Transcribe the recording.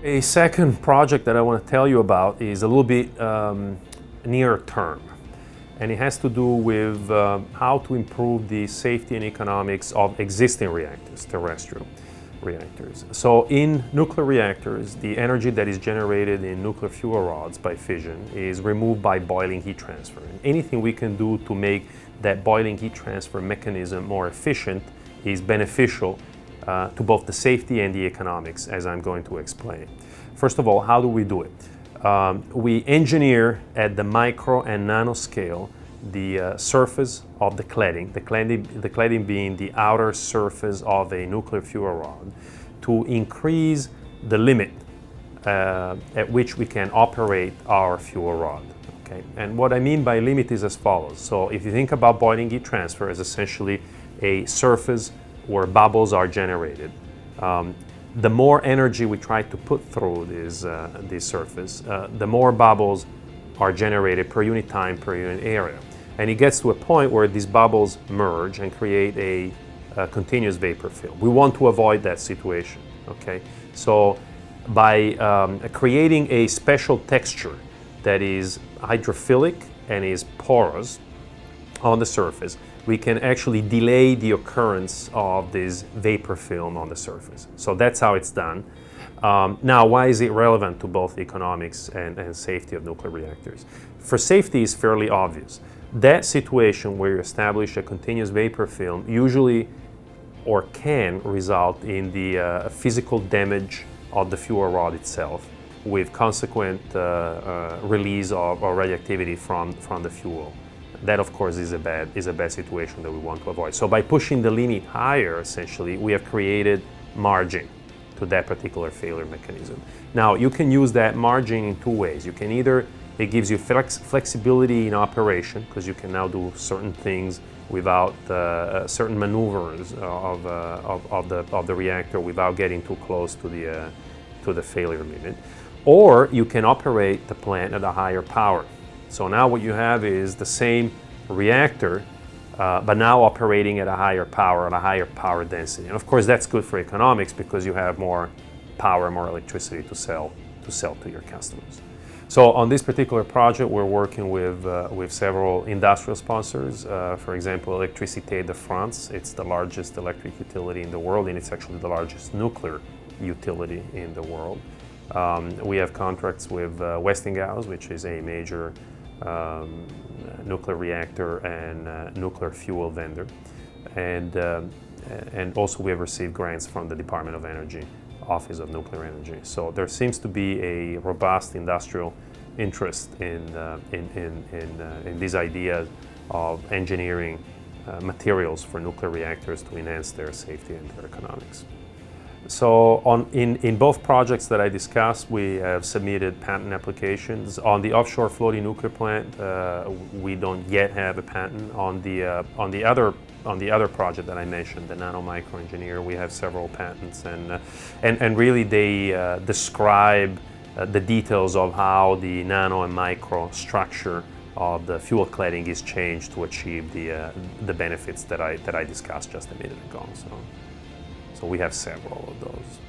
A second project that I want to tell you about is a little bit near term, and it has to do with how to improve the safety and economics of existing reactors, terrestrial reactors. So in nuclear reactors, the energy that is generated in nuclear fuel rods by fission is removed by boiling heat transfer. And anything we can do to make that boiling heat transfer mechanism more efficient is beneficial to both the safety and the economics, as I'm going to explain. First of all, how do we do it? We engineer at the micro and nano scale the surface of the cladding, the cladding being the outer surface of a nuclear fuel rod, to increase the limit at which we can operate our fuel rod. Okay? And what I mean by limit is as follows. So if you think about boiling heat transfer as essentially a surface where bubbles are generated, the more energy we try to put through this surface, the more bubbles are generated per unit time, per unit area. And it gets to a point where these bubbles merge and create a continuous vapor film. We want to avoid that situation, okay? So by creating a special texture that is hydrophilic and is porous on the surface, we can actually delay the occurrence of this vapor film on the surface. So that's how it's done. Now, why is it relevant to both economics and safety of nuclear reactors? For safety, it's fairly obvious. That situation where you establish a continuous vapor film usually or can result in the physical damage of the fuel rod itself, with consequent release of radioactivity from the fuel. That, of course, is a bad situation that we want to avoid. So by pushing the limit higher, essentially, we have created margin to that particular failure mechanism. Now, you can use that margin in two ways. You can either, it gives you flexibility in operation, because you can now do certain things without certain maneuvers of the reactor without getting too close to the failure limit. Or you can operate the plant at a higher power. So now what you have is the same reactor, but now operating at a higher power density. And of course that's good for economics because you have more power, more electricity to sell to your customers. So on this particular project, we're working with several industrial sponsors. For example, Électricité de France. It's the largest electric utility in the world, and it's actually the largest nuclear utility in the world. We have contracts with Westinghouse, which is a major nuclear reactor and nuclear fuel vendor, and also we have received grants from the Department of Energy, Office of Nuclear Energy. So there seems to be a robust industrial interest in these ideas of engineering materials for nuclear reactors to enhance their safety and their economics. So in both projects that I discussed, we have submitted patent applications. On the offshore floating nuclear plant, we don't yet have a patent. On the other project that I mentioned, the nano micro engineer, we have several patents, and really they describe the details of how the nano and micro structure of the fuel cladding is changed to achieve the benefits that I discussed just a minute ago. So we have several of those.